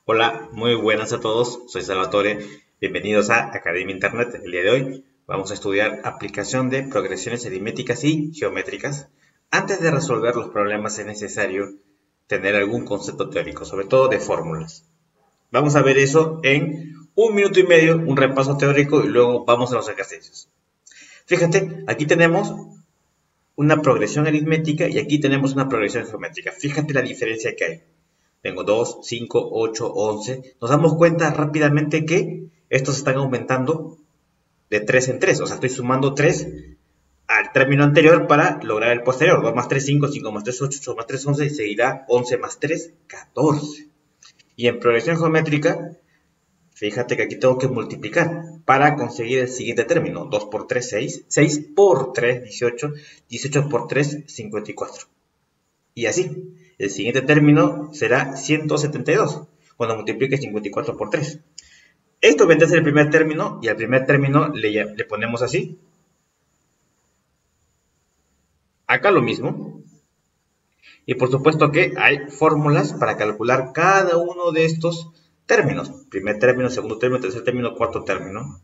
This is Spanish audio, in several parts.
Hola, muy buenas a todos, soy Salvatore, bienvenidos a Academia Internet. El día de hoy vamos a estudiar aplicación de progresiones aritméticas y geométricas. Antes de resolver los problemas es necesario tener algún concepto teórico, sobre todo de fórmulas. Vamos a ver eso en 1 minuto y medio, un repaso teórico y luego vamos a los ejercicios. Fíjate, aquí tenemos una progresión aritmética y aquí tenemos una progresión geométrica. Fíjate la diferencia que hay. Tengo 2, 5, 8, 11. Nos damos cuenta rápidamente que estos están aumentando de 3 en 3. O sea, estoy sumando 3 al término anterior para lograr el posterior. 2 más 3, 5, 5 más 3, 8, 8 más 3, 11. Y seguirá 11 más 3, 14. Y en progresión geométrica, fíjate que aquí tengo que multiplicar para conseguir el siguiente término. 2 por 3, 6. 6 por 3, 18. 18 por 3, 54. Y así. El siguiente término será 172, cuando multiplique 54 por 3. Esto vendrá a ser el primer término, y al primer término le ponemos así. Acá lo mismo. Y por supuesto que hay fórmulas para calcular cada uno de estos términos. Primer término, segundo término, tercer término, cuarto término.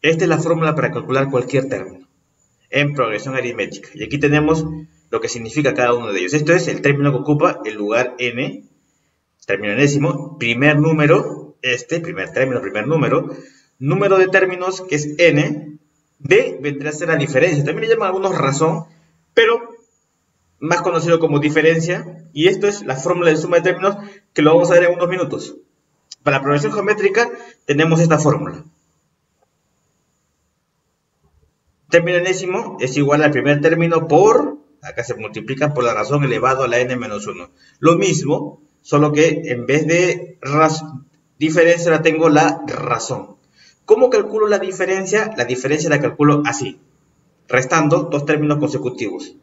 Esta es la fórmula para calcular cualquier término en progresión aritmética. Y aquí tenemos lo que significa cada uno de ellos. Esto es el término que ocupa el lugar n, término enésimo, primer número, primer término, primer número de términos que es n, d vendrá a ser la diferencia. También le llaman algunos razón, pero más conocido como diferencia, y esto es la fórmula de suma de términos que lo vamos a ver en unos minutos. Para la progresión geométrica tenemos esta fórmula. Término enésimo es igual al primer término por, acá se multiplica por la razón elevado a la n-1. Lo mismo, solo que en vez de diferencia la tengo la razón. ¿Cómo calculo la diferencia? La diferencia la calculo así, restando dos términos consecutivos.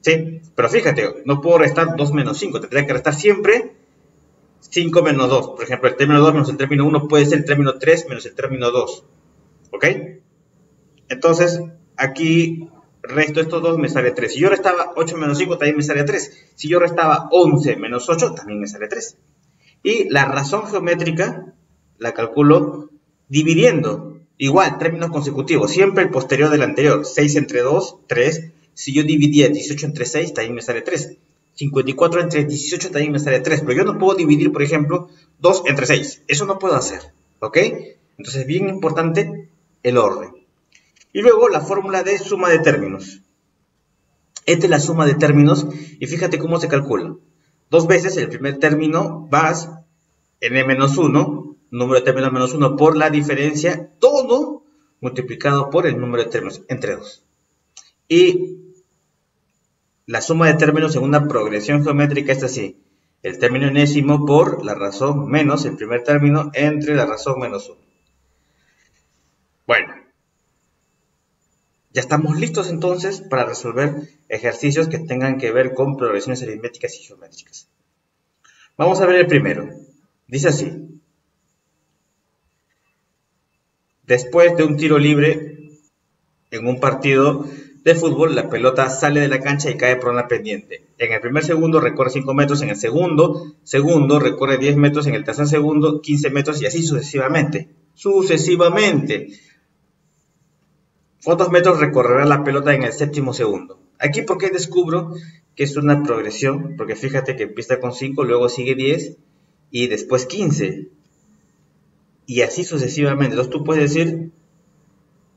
¿Sí? Pero fíjate, no puedo restar 2 menos 5, tendría que restar siempre 5 menos 2. Por ejemplo, el término 2 menos el término 1 puede ser el término 3 menos el término 2. ¿Ok? Entonces, aquí resto estos dos, me sale 3. Si yo restaba 8 menos 5, también me sale 3. Si yo restaba 11 menos 8, también me sale 3. Y la razón geométrica la calculo dividiendo. Igual, términos consecutivos. Siempre el posterior del anterior. 6 entre 2, 3. Si yo dividía 18 entre 6, también me sale 3. 54 entre 18 también me sale 3. Pero yo no puedo dividir, por ejemplo, 2 entre 6. Eso no puedo hacer. ¿Ok? Entonces, bien importante el orden. Y luego la fórmula de suma de términos. Esta es la suma de términos y fíjate cómo se calcula. Dos veces el primer término vas n-1, número de términos menos 1 por la diferencia, todo multiplicado por el número de términos entre 2. Y la suma de términos en una progresión geométrica es así. El término enésimo por la razón menos el primer término entre la razón menos 1. Bueno. Ya estamos listos entonces para resolver ejercicios que tengan que ver con progresiones aritméticas y geométricas. Vamos a ver el primero. Dice así. Después de un tiro libre en un partido de fútbol, la pelota sale de la cancha y cae por una pendiente. En el primer segundo recorre 5 metros, en el segundo recorre 10 metros, en el tercer segundo 15 metros y así sucesivamente. ¿Cuántos metros recorrerá la pelota en el séptimo segundo? Aquí, ¿por qué descubro que es una progresión? Porque fíjate que empieza con 5, luego sigue 10 y después 15. Y así sucesivamente. Entonces tú puedes decir,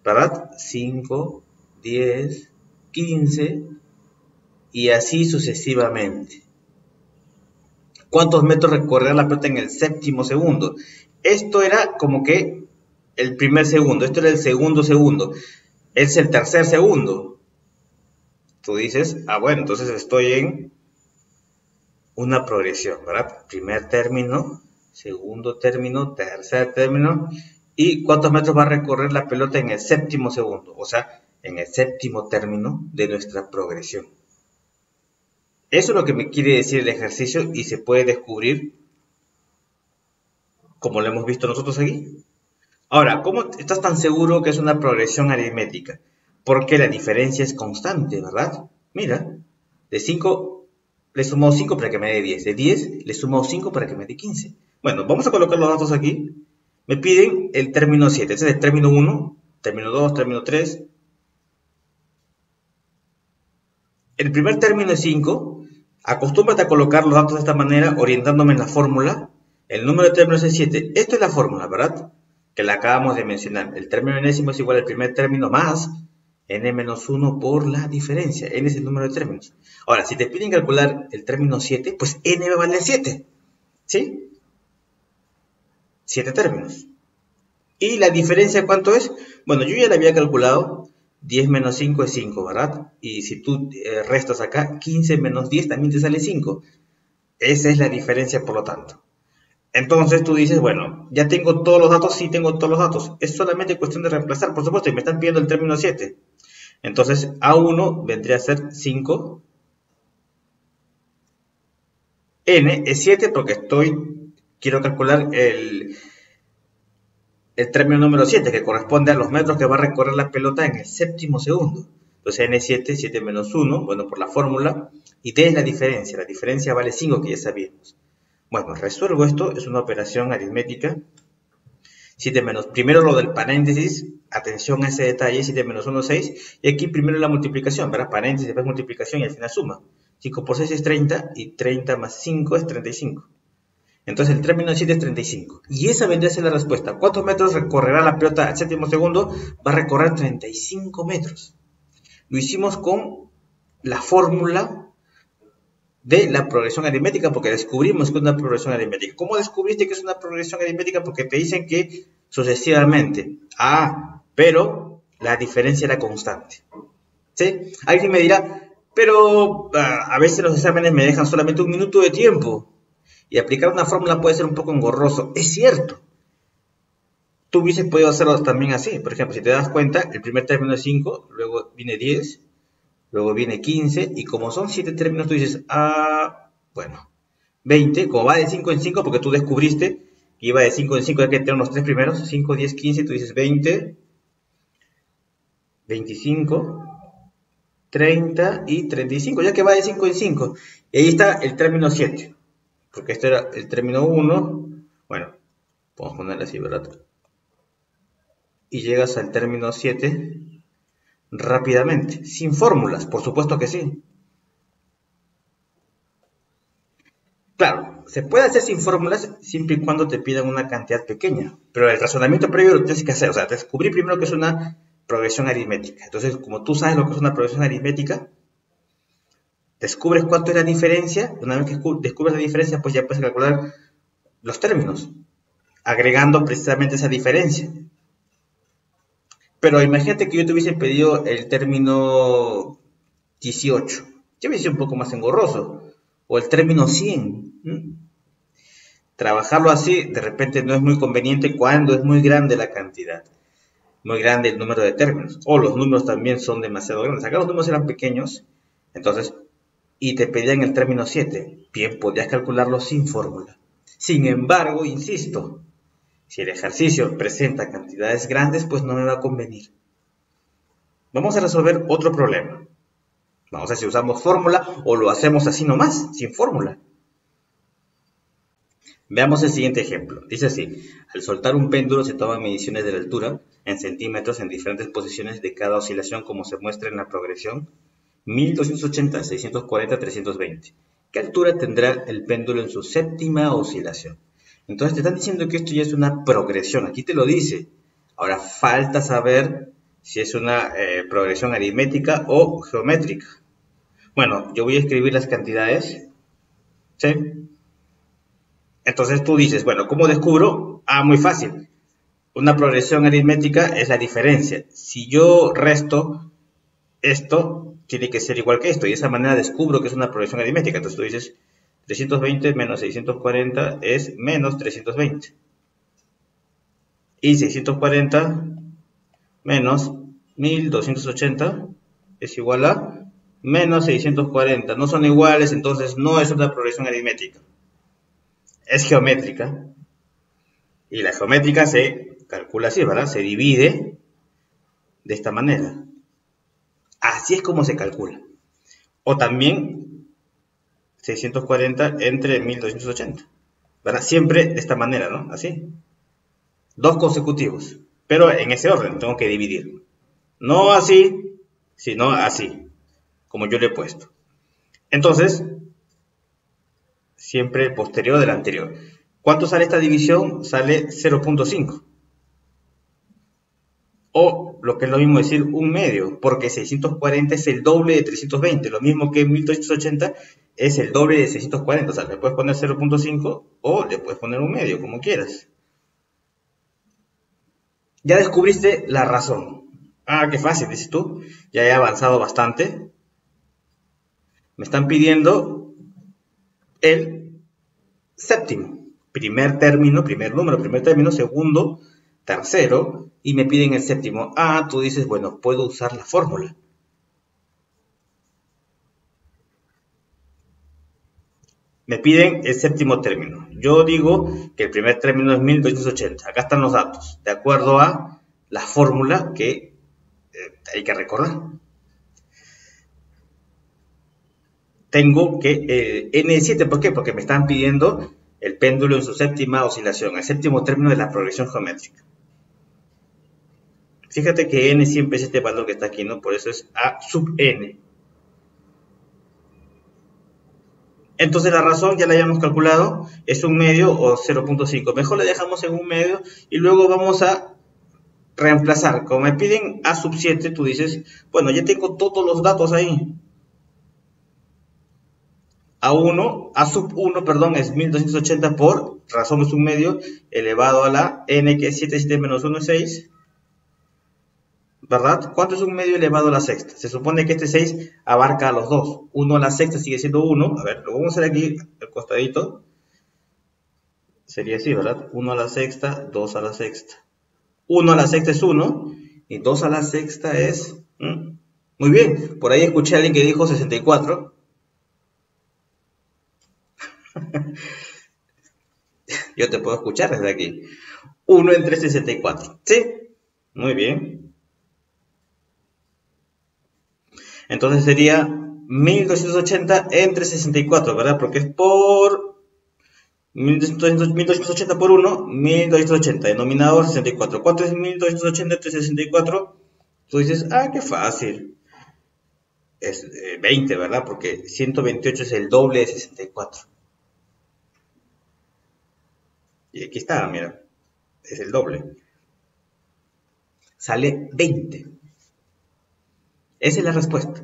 ¿verdad? 5, 10, 15 y así sucesivamente. ¿Cuántos metros recorrerá la pelota en el séptimo segundo? Esto era como que el primer segundo. Esto era el segundo. Es el tercer segundo. Tú dices, bueno, entonces estoy en una progresión, ¿verdad? Primer término, segundo término, tercer término. ¿Y cuántos metros va a recorrer la pelota en el séptimo segundo? O sea, en el séptimo término de nuestra progresión. Eso es lo que me quiere decir el ejercicio y se puede descubrir como lo hemos visto nosotros aquí. Ahora, ¿cómo estás tan seguro que es una progresión aritmética? Porque la diferencia es constante, ¿verdad? Mira, de 5 le sumo 5 para que me dé 10. De 10 le sumo 5 para que me dé 15. Bueno, vamos a colocar los datos aquí. Me piden el término 7. Este es el término 1, término 2, término 3. El primer término es 5. Acostúmbrate a colocar los datos de esta manera, orientándome en la fórmula. El número de términos es 7. Esto es la fórmula, ¿verdad? Que la acabamos de mencionar. El término enésimo es igual al primer término más n-1 por la diferencia. N es el número de términos. Ahora, si te piden calcular el término 7, pues n va a valer 7. ¿Sí? 7 términos. ¿Y la diferencia cuánto es? Bueno, yo ya la había calculado. 10 menos 5 es 5, ¿verdad? Y si tú restas acá, 15 menos 10 también te sale 5. Esa es la diferencia, por lo tanto. Entonces tú dices, bueno, ¿ya tengo todos los datos? Sí, tengo todos los datos. Es solamente cuestión de reemplazar, por supuesto, y me están pidiendo el término 7. Entonces, A1 vendría a ser 5. N es 7 porque quiero calcular el término número 7, que corresponde a los metros que va a recorrer la pelota en el séptimo segundo. Entonces, N7, 7 menos 1, bueno, por la fórmula, y D es la diferencia. La diferencia vale 5, que ya sabíamos. Bueno, resuelvo esto, es una operación aritmética. 7 menos, primero lo del paréntesis, atención a ese detalle, 7 menos 1, 6, y aquí primero la multiplicación, ¿verdad? Paréntesis, después multiplicación y al final suma. 5 por 6 es 30 y 30 más 5 es 35. Entonces el término 7 es 35. Y esa vendría a ser la respuesta. ¿Cuántos metros recorrerá la pelota al séptimo segundo? Va a recorrer 35 metros. Lo hicimos con la fórmula de la progresión aritmética porque descubrimos que es una progresión aritmética. ¿Cómo descubriste que es una progresión aritmética? Porque te dicen que sucesivamente. Pero la diferencia era constante. ¿Sí? Alguien me dirá, pero a veces los exámenes me dejan solamente un minuto de tiempo. Y aplicar una fórmula puede ser un poco engorroso. Es cierto. Tú hubieses podido hacerlo también así. Por ejemplo, si te das cuenta, el primer término es 5, luego viene 10, luego viene 15, y como son 7 términos, tú dices, bueno, 20, como va de 5 en 5, porque tú descubriste que iba de 5 en 5, hay que tener los 3 primeros, 5, 10, 15, tú dices 20, 25, 30 y 35, ya que va de 5 en 5. Y ahí está el término 7. Porque este era el término 1, bueno, podemos ponerle así, ¿verdad? Y llegas al término 7 rápidamente, sin fórmulas, por supuesto que sí. Claro, se puede hacer sin fórmulas siempre y cuando te pidan una cantidad pequeña, pero el razonamiento previo lo tienes que hacer, o sea, descubrí primero que es una progresión aritmética. Entonces, como tú sabes lo que es una progresión aritmética, descubres cuánto es la diferencia. Una vez que descubres la diferencia, pues ya puedes calcular los términos, agregando precisamente esa diferencia. Pero imagínate que yo te hubiese pedido el término 18. Ya hubiese sido un poco más engorroso. O el término 100. Trabajarlo así de repente no es muy conveniente cuando es muy grande la cantidad. Muy grande el número de términos. O los números también son demasiado grandes. Acá los números eran pequeños. Entonces, y te pedían el término 7. Bien, podías calcularlo sin fórmula. Sin embargo, insisto, si el ejercicio presenta cantidades grandes, pues no me va a convenir. Vamos a resolver otro problema. Vamos a ver si usamos fórmula o lo hacemos así nomás, sin fórmula. Veamos el siguiente ejemplo. Dice así: al soltar un péndulo se toman mediciones de la altura en centímetros en diferentes posiciones de cada oscilación, como se muestra en la progresión 1280, 640, 320. ¿Qué altura tendrá el péndulo en su séptima oscilación? Entonces te están diciendo que esto ya es una progresión. Aquí te lo dice. Ahora falta saber si es una progresión aritmética o geométrica. Bueno, yo voy a escribir las cantidades. ¿Sí? Entonces tú dices, bueno, ¿cómo descubro? Muy fácil. Una progresión aritmética es la diferencia. Si yo resto esto, tiene que ser igual que esto. Y de esa manera descubro que es una progresión aritmética. Entonces tú dices, 320 menos 640 es menos 320. Y 640 menos 1280 es igual a menos 640. No son iguales, entonces no es una progresión aritmética. Es geométrica. Y la geométrica se calcula así, ¿verdad? Se divide de esta manera. Así es como se calcula. O también 640 entre 1280. ¿Verdad? Siempre de esta manera, ¿no? Así. Dos consecutivos. Pero en ese orden tengo que dividir. No así, sino así. Como yo le he puesto. Entonces, siempre posterior del anterior. ¿Cuánto sale esta división? Sale 0.5. O lo que es lo mismo decir un medio, porque 640 es el doble de 320, lo mismo que 1280 es el doble de 640, o sea, le puedes poner 0.5 o le puedes poner un medio, como quieras. Ya descubriste la razón. Ah, qué fácil, dices tú. Ya he avanzado bastante. Me están pidiendo el séptimo. Primer término, primer número, primer término, segundo, tercero, y me piden el séptimo. Ah, tú dices, bueno, puedo usar la fórmula. Me piden el séptimo término. Yo digo que el primer término es 1280. Acá están los datos, de acuerdo a la fórmula que hay que recordar. Tengo que N7, ¿por qué? Porque me están pidiendo el péndulo en su séptima oscilación, el séptimo término de la progresión geométrica. Fíjate que N siempre es este valor que está aquí, ¿no? Por eso es A sub N. Entonces la razón ya la habíamos calculado, es un medio o 0.5. Mejor le dejamos en un medio y luego vamos a reemplazar. Como me piden A sub 7, tú dices, bueno, ya tengo todos los datos ahí. A sub 1, perdón, es 1280 por, razón es un medio, elevado a la n, que es 7 menos 1 es 6. ¿Verdad? ¿Cuánto es un medio elevado a la sexta? Se supone que este 6 abarca a los dos. 1 a la sexta sigue siendo 1. A ver, lo vamos a hacer aquí al costadito. Sería así, ¿verdad? 1 a la sexta, 2 a la sexta. 1 a la sexta es 1 y 2 a la sexta es... Muy bien, por ahí escuché a alguien que dijo 64. Yo te puedo escuchar desde aquí. 1 entre 64. ¿Sí? Muy bien. Entonces sería 1280 entre 64, ¿verdad? Porque es por 1280 por 1, 1280. Denominador 64. ¿Cuánto es 1280 entre 64? Tú dices, ah, qué fácil. Es 20, ¿verdad? Porque 128 es el doble de 64. Y aquí está, mira. Es el doble. Sale 20. Esa es la respuesta.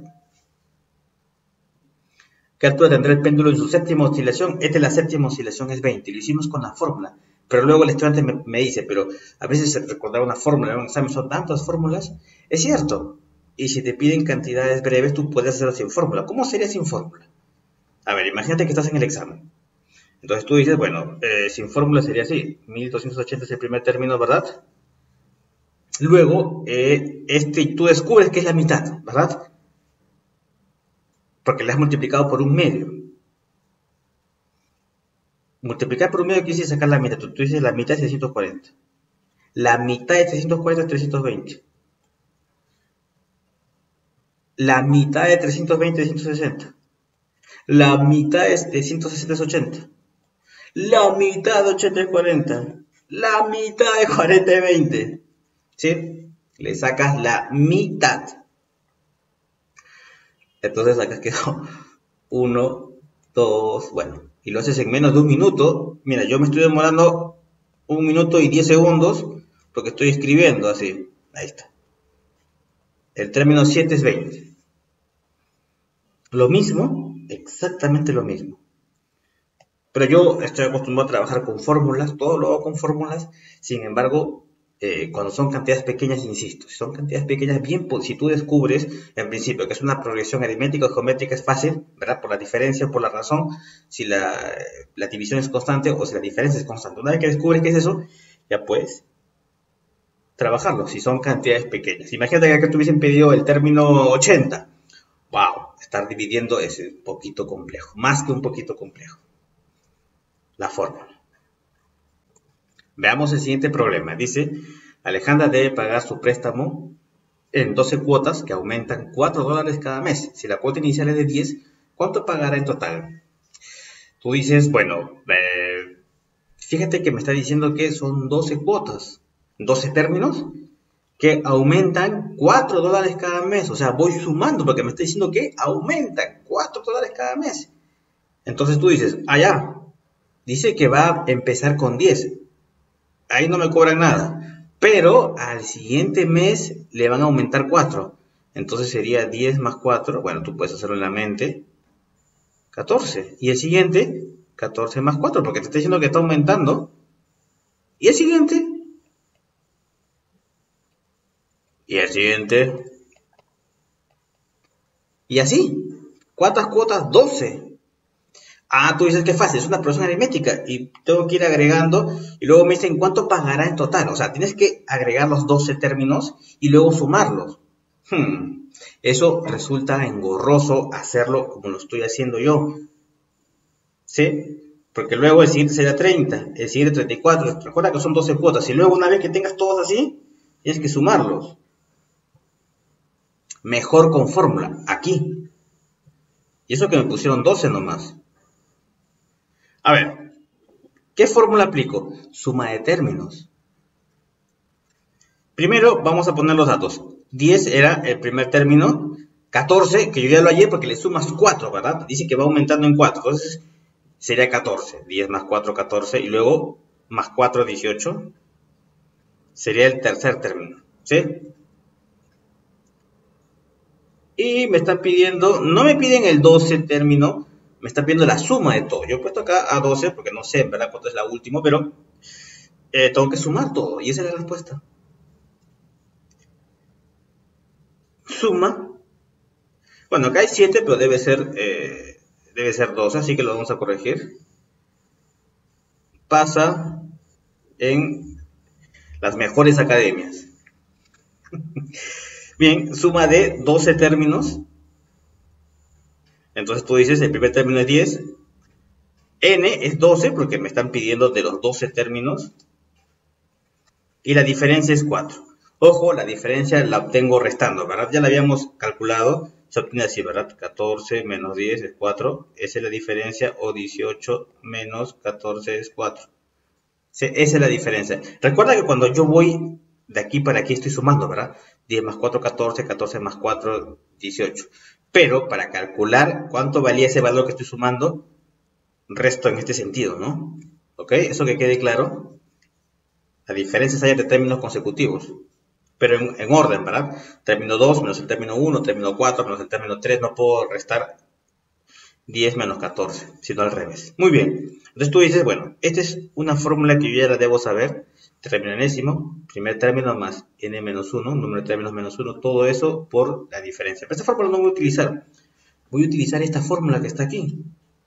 ¿Qué altura tendrá el péndulo en su séptima oscilación? Esta es la séptima oscilación, es 20. Lo hicimos con la fórmula. Pero luego el estudiante me dice, pero a veces se recordaba una fórmula en un examen, son tantas fórmulas. Es cierto. Y si te piden cantidades breves, tú puedes hacerlo sin fórmula. ¿Cómo sería sin fórmula? A ver, imagínate que estás en el examen. Entonces tú dices, bueno, sin fórmula sería así. 1280 es el primer término, ¿verdad? Luego, tú descubres que es la mitad, ¿verdad? Porque la has multiplicado por un medio. Multiplicar por un medio quiere decir sacar la mitad. Tú dices la mitad es 340. La mitad de 340 es 320. La mitad de 320 es 160. La mitad de 160 es 80. La mitad de 80 es 40. La mitad de 40 es 20. ¿Sí? Le sacas la mitad. Entonces acá quedó 1, 2, bueno. Y lo haces en menos de un minuto. Mira, yo me estoy demorando 1 minuto y 10 segundos porque estoy escribiendo así. Ahí está. El término 7 es 20. Lo mismo, exactamente lo mismo. Pero yo estoy acostumbrado a trabajar con fórmulas, todo lo hago con fórmulas. Sin embargo, cuando son cantidades pequeñas, insisto, si son cantidades pequeñas, bien, si tú descubres en principio que es una progresión aritmética o geométrica, es fácil, ¿verdad? Por la diferencia o por la razón, si la división es constante o si la diferencia es constante. Una vez que descubres qué es eso, ya puedes trabajarlo, si son cantidades pequeñas. Imagínate que acá te hubiesen pedido el término 80. ¡Wow! Estar dividiendo es un poquito complejo, más que un poquito complejo. La fórmula. Veamos el siguiente problema. Dice, Alejandra debe pagar su préstamo en 12 cuotas que aumentan $4 cada mes. Si la cuota inicial es de 10, ¿cuánto pagará en total? Tú dices, bueno, fíjate que me está diciendo que son 12 cuotas, 12 términos que aumentan $4 cada mes. O sea, voy sumando porque me está diciendo que aumentan $4 cada mes. Entonces tú dices, ya, dice que va a empezar con 10. Ahí no me cobran nada. Pero al siguiente mes le van a aumentar 4. Entonces sería 10 más 4. Bueno, tú puedes hacerlo en la mente. 14. Y el siguiente, 14 más 4, porque te está diciendo que está aumentando. Y el siguiente. Y el siguiente. Y así. ¿Cuántas cuotas? 12. Tú dices que es fácil, es una progresión aritmética y tengo que ir agregando y luego me dicen cuánto pagará en total. O sea, tienes que agregar los 12 términos y luego sumarlos. Eso resulta engorroso hacerlo como lo estoy haciendo yo. ¿Sí? Porque luego el siguiente será 30, el siguiente 34. Recuerda que son 12 cuotas y luego una vez que tengas todos así, tienes que sumarlos. Mejor con fórmula, aquí. Y eso que me pusieron 12 nomás. A ver, ¿qué fórmula aplico? Suma de términos. Primero vamos a poner los datos. 10 era el primer término. 14, que yo ya lo hallé porque le sumas 4, ¿verdad? Dice que va aumentando en 4. Entonces sería 14. 10 más 4, 14. Y luego más 4, 18. Sería el tercer término. ¿Sí? Y me están pidiendo, no me piden el 12 término, me están pidiendo la suma de todo. Yo he puesto acá a 12 porque no sé en verdad cuánto es la última, pero tengo que sumar todo y esa es la respuesta. Suma. Bueno, acá hay 7, pero debe ser 12, así que lo vamos a corregir. Pasa en las mejores academias. Bien, suma de 12 términos. Entonces tú dices, el primer término es 10. N es 12 porque me están pidiendo de los 12 términos. Y la diferencia es 4. Ojo, la diferencia la obtengo restando, ¿verdad? Ya la habíamos calculado. Se obtiene así, ¿verdad? 14 menos 10 es 4. Esa es la diferencia. O 18 menos 14 es 4. Sí, esa es la diferencia. Recuerda que cuando yo voy de aquí para aquí estoy sumando, ¿verdad? 10 más 4, 14. 14 más 4, 18. Pero para calcular cuánto valía ese valor que estoy sumando, resto en este sentido, ¿no? ¿Ok? Eso que quede claro. La diferencia es entre términos consecutivos, pero en orden, ¿verdad? Término 2 menos el término 1, término 4 menos el término 3, no puedo restar 10 menos 14, sino al revés. Muy bien, entonces tú dices, bueno, esta es una fórmula que yo ya la debo saber, término enésimo, primer término más n menos 1, número de términos menos 1, todo eso por la diferencia. Pero esta fórmula no voy a utilizar esta fórmula que está aquí,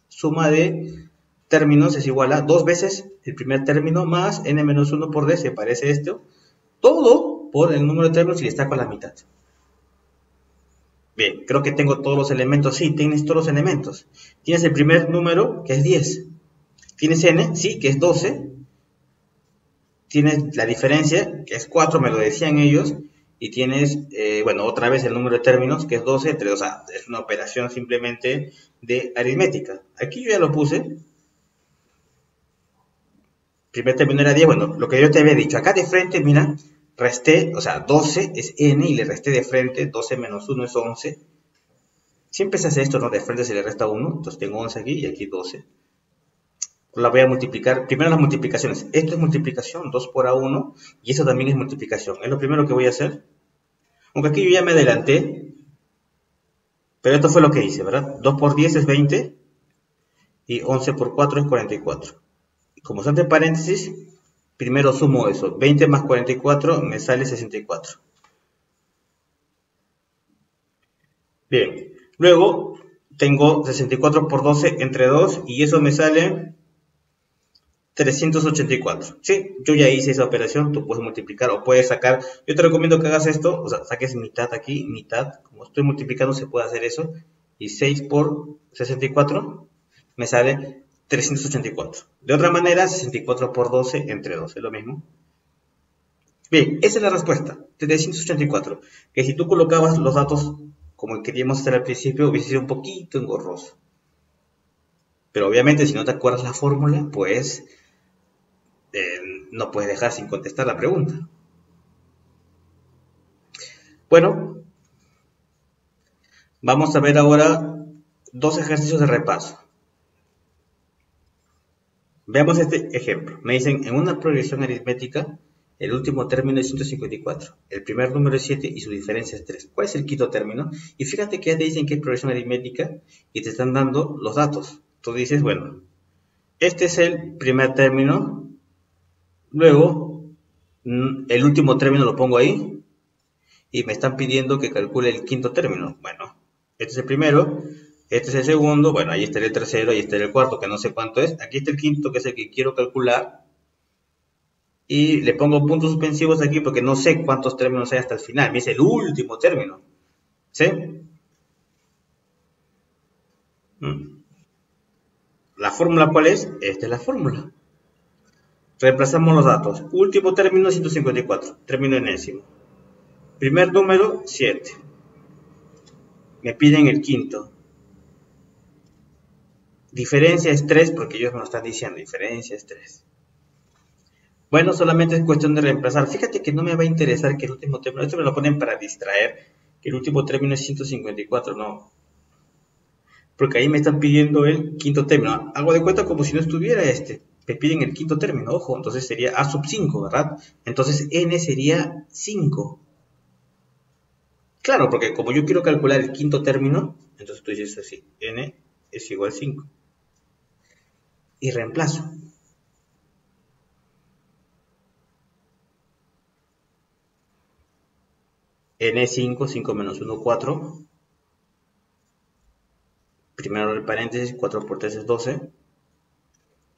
suma de términos es igual a 2 veces el primer término más n menos 1 por d, se parece esto, todo por el número de términos y le destaco a la mitad. Bien, creo que tengo todos los elementos. Sí, tienes todos los elementos. Tienes el primer número, que es 10. Tienes n, sí, que es 12. Tienes la diferencia, que es 4, me lo decían ellos. Y tienes, bueno, otra vez el número de términos, que es 12 entre 2. Es una operación simplemente de aritmética. Aquí yo ya lo puse. Primer término era 10, bueno, lo que yo te había dicho. Acá de frente, mira, resté, o sea, 12 es n y le resté de frente, 12 menos 1 es 11. Siempre se hace esto, ¿no? De frente se le resta 1, entonces tengo 11 aquí y aquí 12. La voy a multiplicar, primero las multiplicaciones. Esto es multiplicación, 2 por A1, y eso también es multiplicación. Es lo primero que voy a hacer. Aunque aquí yo ya me adelanté, pero esto fue lo que hice, ¿verdad? 2 por 10 es 20, y 11 por 4 es 44. Como está entre paréntesis, primero sumo eso. 20 más 44 me sale 64. Bien. Luego tengo 64 por 12 entre 2 y eso me sale 384. Sí, yo ya hice esa operación. Tú puedes multiplicar o puedes sacar. Yo te recomiendo que hagas esto. O sea, saques mitad aquí, mitad. Como estoy multiplicando se puede hacer eso. Y 6 por 64 me sale 384. De otra manera, 64 por 12 entre 2, es lo mismo. Bien, esa es la respuesta, 384. Que si tú colocabas los datos como queríamos hacer al principio, hubiese sido un poquito engorroso. Pero obviamente si no te acuerdas la fórmula, pues no puedes dejar sin contestar la pregunta. Bueno, vamos a ver ahora dos ejercicios de repaso. Veamos este ejemplo. Me dicen, en una progresión aritmética, el último término es 154, el primer número es 7 y su diferencia es 3. ¿Cuál es el quinto término? Y fíjate que ya te dicen que es progresión aritmética y te están dando los datos. Tú dices, bueno, este es el primer término, luego el último término lo pongo ahí y me están pidiendo que calcule el quinto término. Bueno, este es el primero, este es el segundo, bueno, ahí está el tercero, ahí está el cuarto, que no sé cuánto es. Aquí está el quinto, que es el que quiero calcular. Y le pongo puntos suspensivos aquí porque no sé cuántos términos hay hasta el final. Me dice el último término. ¿Sí? ¿La fórmula cuál es? Esta es la fórmula. Reemplazamos los datos. Último término 154, término enésimo. Primer número 7. Me piden el quinto. Diferencia es 3 porque ellos me lo están diciendo. Diferencia es 3. Bueno, solamente es cuestión de reemplazar. Fíjate que no me va a interesar que el último término, esto me lo ponen para distraer, que el último término es 154, no. Porque ahí me están pidiendo el quinto término. Hago de cuenta como si no estuviera este. Me piden el quinto término, ojo, entonces sería A sub 5, ¿verdad? Entonces N sería 5. Claro, porque como yo quiero calcular el quinto término, entonces tú dices así, N es igual a 5. Y reemplazo. N es 5, 5 menos 1, 4. Primero el paréntesis, 4 por 3 es 12.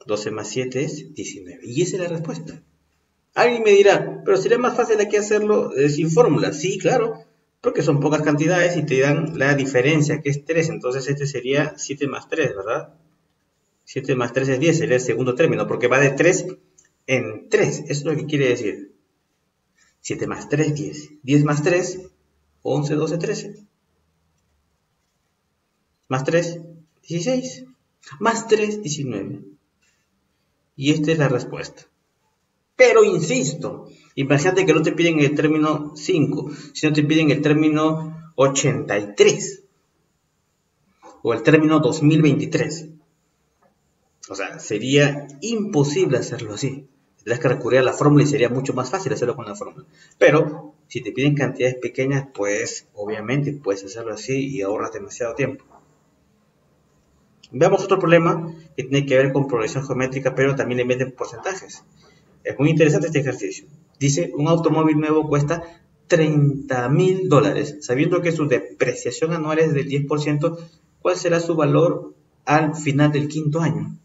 12 más 7 es 19. Y esa es la respuesta. Alguien me dirá, pero sería más fácil aquí hacerlo sin fórmula. Sí, claro, porque son pocas cantidades y te dan la diferencia, que es 3. Entonces este sería 7 más 3, ¿verdad? 7 más 3 es 10, sería el segundo término, porque va de 3 en 3. Eso es lo que quiere decir. 7 más 3, 10. 10 más 3, 11, 12, 13. Más 3, 16. Más 3, 19. Y esta es la respuesta. Pero insisto, imagínate que no te piden el término 5, sino te piden el término 83 o el término 2023. O sea, sería imposible hacerlo así. Tendrás que recurrir a la fórmula y sería mucho más fácil hacerlo con la fórmula. Pero si te piden cantidades pequeñas, pues obviamente puedes hacerlo así y ahorras demasiado tiempo. Veamos otro problema que tiene que ver con progresión geométrica, pero también le meten porcentajes. Es muy interesante este ejercicio. Dice, un automóvil nuevo cuesta $30,000. Sabiendo que su depreciación anual es del 10%, ¿cuál será su valor al final del quinto año?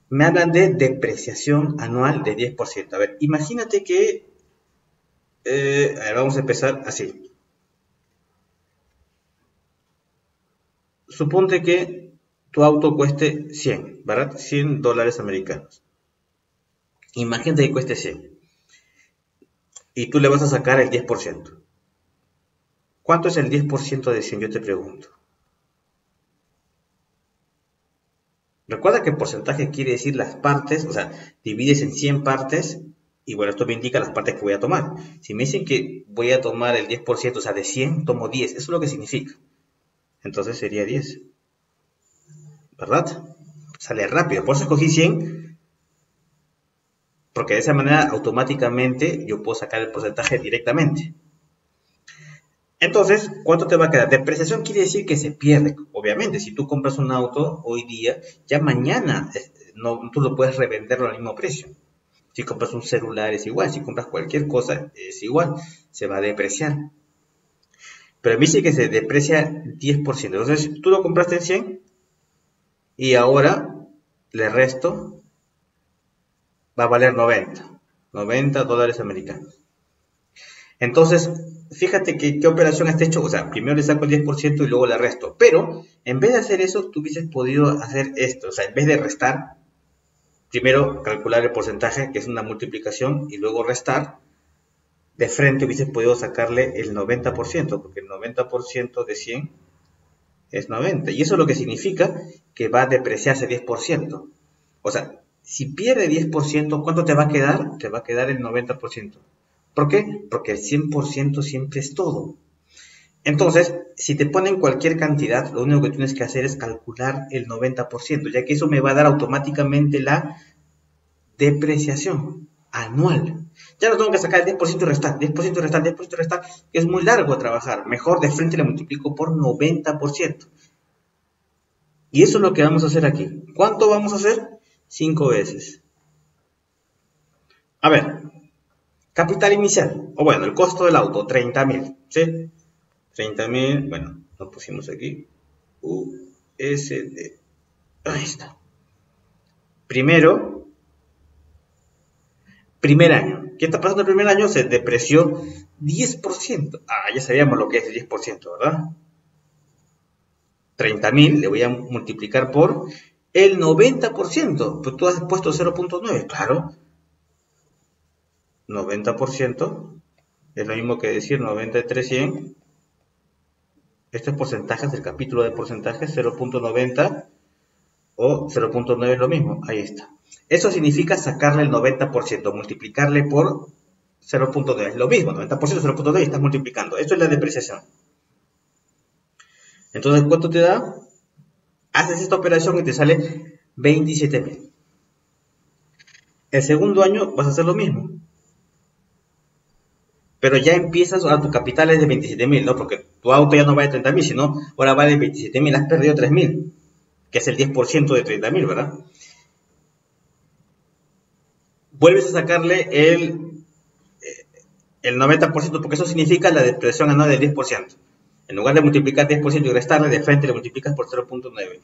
Me hablan de depreciación anual de 10%. A ver, imagínate que... a ver, vamos a empezar así. Suponte que tu auto cueste 100, ¿verdad? $100 americanos. Imagínate que cueste 100. Y tú le vas a sacar el 10%. ¿Cuánto es el 10% de 100? Yo te pregunto. Recuerda que el porcentaje quiere decir las partes, o sea, divides en 100 partes y bueno, esto me indica las partes que voy a tomar. Si me dicen que voy a tomar el 10%, o sea, de 100 tomo 10, eso es lo que significa. Entonces sería 10, ¿verdad? Sale rápido, por eso escogí 100, porque de esa manera automáticamente yo puedo sacar el porcentaje directamente. Entonces, ¿cuánto te va a quedar? Depreciación quiere decir que se pierde. Obviamente, si tú compras un auto hoy día, ya mañana no, tú lo puedes revenderlo al mismo precio. Si compras un celular es igual, si compras cualquier cosa es igual, se va a depreciar. Pero me dice que se deprecia 10%. Entonces, tú lo compraste en 100 y ahora le resto, va a valer 90 dólares americanos. Entonces, fíjate que qué operación has hecho. O sea, primero le saco el 10% y luego le resto. Pero, en vez de hacer eso, tú hubieses podido hacer esto. O sea, en vez de restar, primero calcular el porcentaje, que es una multiplicación, y luego restar, de frente hubieses podido sacarle el 90%, porque el 90% de 100 es 90. Y eso es lo que significa que va a depreciarse 10%. O sea, si pierde 10%, ¿cuánto te va a quedar? Te va a quedar el 90%. ¿Por qué? Porque el 100% siempre es todo. Entonces, si te ponen cualquier cantidad, lo único que tienes que hacer es calcular el 90%, ya que eso me va a dar automáticamente la depreciación anual. Ya no tengo que sacar el 10% y restar, 10% y restar, 10% y restar, que es muy largo trabajar. Mejor de frente le multiplico por 90%. Y eso es lo que vamos a hacer aquí. ¿Cuánto vamos a hacer? 5 veces. A ver, capital inicial, o bueno, el costo del auto, 30.000, ¿sí? 30.000, bueno, lo pusimos aquí, USD, ahí está. Primer año, ¿qué está pasando el primer año? Se depreció 10%, ya sabíamos lo que es el 10%, ¿verdad? 30.000 le voy a multiplicar por el 90%, pues tú has puesto 0.9, claro, 90% es lo mismo que decir 90 entre 100. Estos porcentajes, el capítulo de porcentajes, 0.90 o 0.9 es lo mismo. Ahí está. Eso significa sacarle el 90%, multiplicarle por 0.9. Es lo mismo, 90%, 0.9 y estás multiplicando. Esto es la depreciación. Entonces, ¿cuánto te da? Haces esta operación y te sale 27.000. El segundo año vas a hacer lo mismo. Pero ya empiezas, ahora tu capital es de 27.000, ¿no? Porque tu auto ya no vale 30.000, sino ahora vale 27.000, has perdido 3.000, que es el 10% de 30.000, ¿verdad? Vuelves a sacarle el 90%, porque eso significa la depreciación anual del 10%. En lugar de multiplicar 10% y restarle, de frente le multiplicas por 0.9.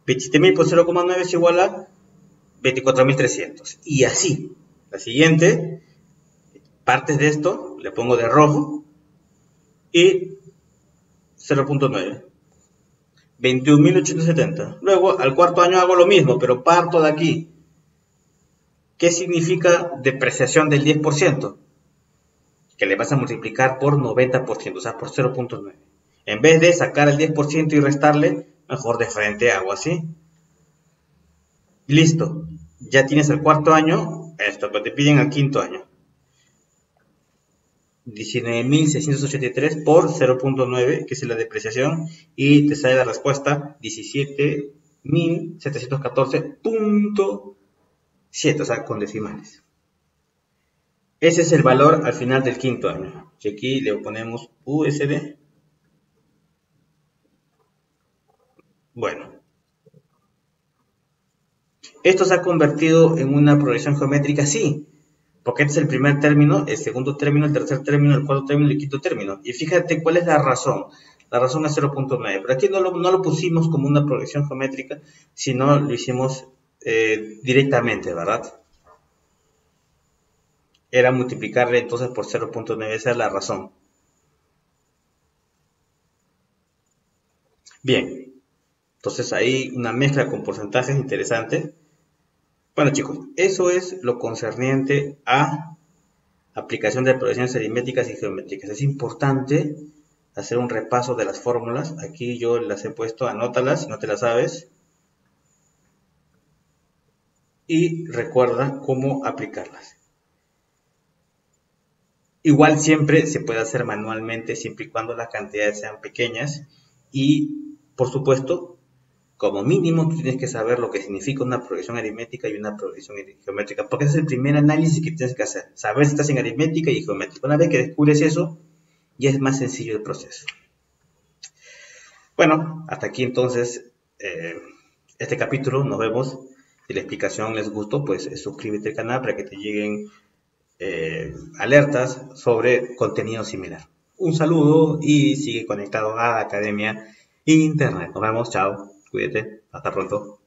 27.000 por 0.9 es igual a 24.300. Y así, la siguiente, partes de esto, le pongo de rojo, y 0.9. 21.870. Luego, al cuarto año hago lo mismo, pero parto de aquí. ¿Qué significa depreciación del 10%? Que le vas a multiplicar por 90%, o sea, por 0.9. En vez de sacar el 10% y restarle, mejor de frente hago así. Listo. Ya tienes el cuarto año, esto que te piden al quinto año. 19.683 por 0.9, que es la depreciación, y te sale la respuesta 17.714.7, o sea, con decimales. Ese es el valor al final del quinto año. Y aquí le ponemos USD. Bueno. ¿Esto se ha convertido en una progresión geométrica? Sí. Porque este es el primer término, el segundo término, el tercer término, el cuarto término y el quinto término. Y fíjate cuál es la razón. La razón es 0.9. Pero aquí no lo pusimos como una progresión geométrica, sino lo hicimos directamente, ¿verdad? Era multiplicarle entonces por 0.9. Esa es la razón. Bien. Entonces ahí una mezcla con porcentajes interesante. Bueno chicos, eso es lo concerniente a aplicación de progresiones aritméticas y geométricas. Es importante hacer un repaso de las fórmulas. Aquí yo las he puesto, anótalas si no te las sabes. Y recuerda cómo aplicarlas. Igual siempre se puede hacer manualmente, siempre y cuando las cantidades sean pequeñas. Y, por supuesto, como mínimo tú tienes que saber lo que significa una progresión aritmética y una progresión geométrica, porque ese es el primer análisis que tienes que hacer, saber si estás en aritmética y geométrica. Una vez que descubres eso, ya es más sencillo el proceso. Bueno, hasta aquí entonces este capítulo. Nos vemos. Si la explicación les gustó, pues suscríbete al canal para que te lleguen alertas sobre contenido similar. Un saludo y sigue conectado a la Academia Internet. Nos vemos, chao, cuídate, hasta pronto.